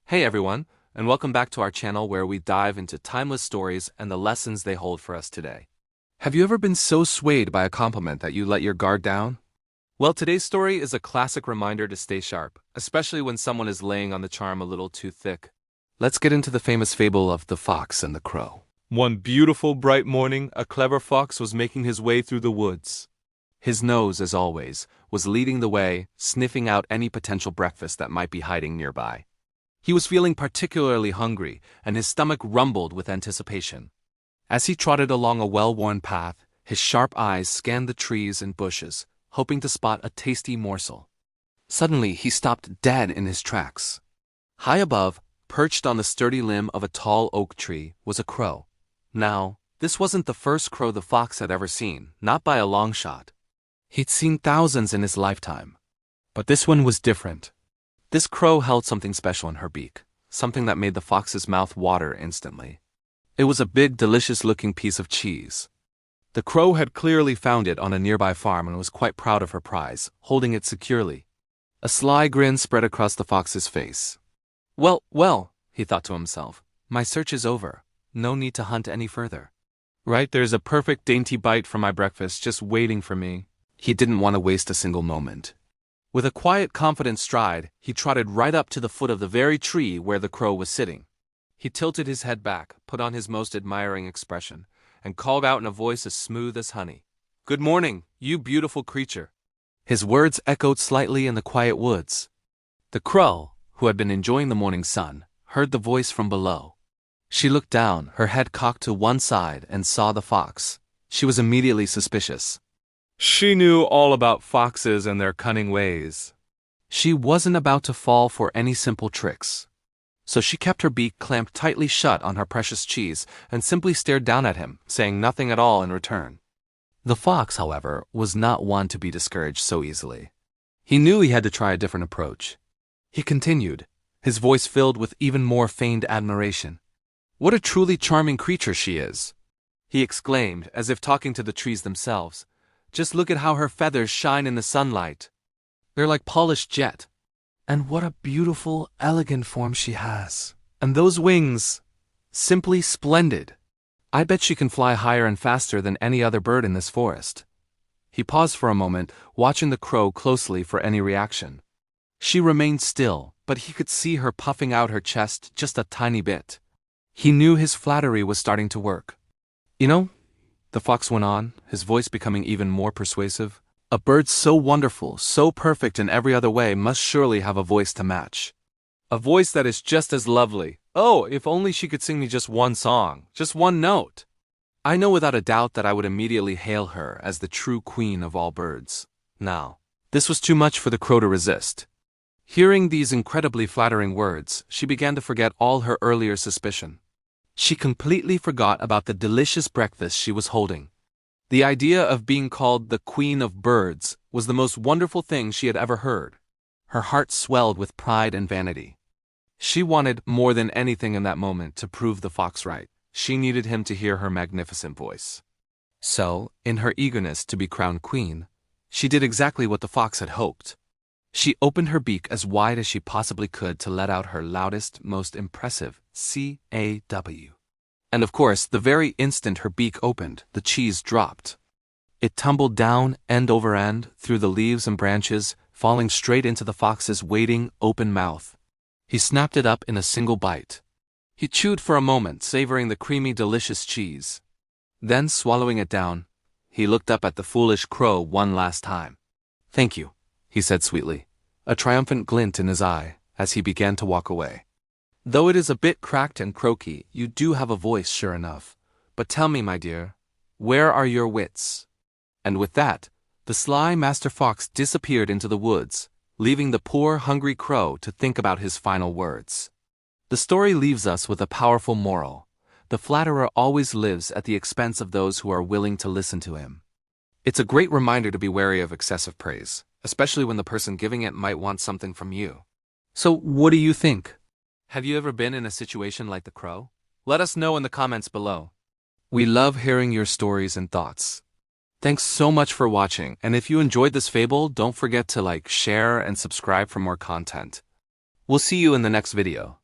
Hey everyone, and welcome back to our channel where we dive into timeless stories and the lessons they hold for us today. Have you ever been so swayed by a compliment that you let your guard down? Well, today's story is a classic reminder to stay sharp, especially when someone is laying on the charm a little too thick. Let's get into the famous fable of the fox and the crow. One beautiful bright morning, a clever fox was making his way through the woods. His nose, as always, was leading the way, sniffing out any potential breakfast that might be hiding nearby. He was feeling particularly hungry, and his stomach rumbled with anticipation. As he trotted along a well-worn path, his sharp eyes scanned the trees and bushes, hoping to spot a tasty morsel. Suddenly, he stopped dead in his tracks. High above, perched on the sturdy limb of a tall oak tree, was a crow. Now, this wasn't the first crow the fox had ever seen, not by a long shot. He'd seen thousands in his lifetime. But this one was different. This crow held something special in her beak, something that made the fox's mouth water instantly. It was a big, delicious-looking piece of cheese. The crow had clearly found it on a nearby farm and was quite proud of her prize, holding it securely. A sly grin spread across the fox's face. Well, he thought to himself, my search is over. No need to hunt any further. Right, there's a perfect dainty bite for my breakfast just waiting for me. He didn't want to waste a single moment. With a quiet, confident stride, he trotted right up to the foot of the very tree where the crow was sitting. He tilted his head back, put on his most admiring expression, and called out in a voice as smooth as honey. "Good morning, you beautiful creature." His words echoed slightly in the quiet woods. The crow, who had been enjoying the morning sun, heard the voice from below. She looked down, her head cocked to one side, and saw the fox. She was immediately suspicious. She knew all about foxes and their cunning ways. She wasn't about to fall for any simple tricks. So she kept her beak clamped tightly shut on her precious cheese and simply stared down at him, saying nothing at all in return. The fox, however, was not one to be discouraged so easily. He knew he had to try a different approach. He continued, his voice filled with even more feigned admiration. "What a truly charming creature she is!" he exclaimed, as if talking to the trees themselves. "Just look at how her feathers shine in the sunlight. They're like polished jet. And what a beautiful, elegant form she has. And those wings, simply splendid. I bet she can fly higher and faster than any other bird in this forest." He paused for a moment, watching the crow closely for any reaction. She remained still, but he could see her puffing out her chest just a tiny bit. He knew his flattery was starting to work. "You know," the fox went on, his voice becoming even more persuasive, "a bird so wonderful, so perfect in every other way must surely have a voice to match. A voice that is just as lovely. Oh, if only she could sing me just one song, just one note. I know without a doubt that I would immediately hail her as the true queen of all birds." Now, this was too much for the crow to resist. Hearing these incredibly flattering words, she began to forget all her earlier suspicion. She completely forgot about the delicious breakfast she was holding. The idea of being called the Queen of Birds was the most wonderful thing she had ever heard. Her heart swelled with pride and vanity. She wanted, more than anything in that moment, to prove the fox right. She needed him to hear her magnificent voice. So, in her eagerness to be crowned queen, she did exactly what the fox had hoped. She opened her beak as wide as she possibly could to let out her loudest, most impressive C-A-W. And of course, the very instant her beak opened, the cheese dropped. It tumbled down, end over end, through the leaves and branches, falling straight into the fox's waiting, open mouth. He snapped it up in a single bite. He chewed for a moment, savoring the creamy, delicious cheese. Then, swallowing it down, he looked up at the foolish crow one last time. "Thank you," he said sweetly, a triumphant glint in his eye, as he began to walk away. "Though it is a bit cracked and croaky, you do have a voice, sure enough. But tell me, my dear, where are your wits?" And with that, the sly Master Fox disappeared into the woods, leaving the poor, hungry crow to think about his final words. The story leaves us with a powerful moral. The flatterer always lives at the expense of those who are willing to listen to him. It's a great reminder to be wary of excessive praise, especially when the person giving it might want something from you. So, what do you think? Have you ever been in a situation like the crow? Let us know in the comments below. We love hearing your stories and thoughts. Thanks so much for watching, and if you enjoyed this fable, don't forget to like, share, and subscribe for more content. We'll see you in the next video.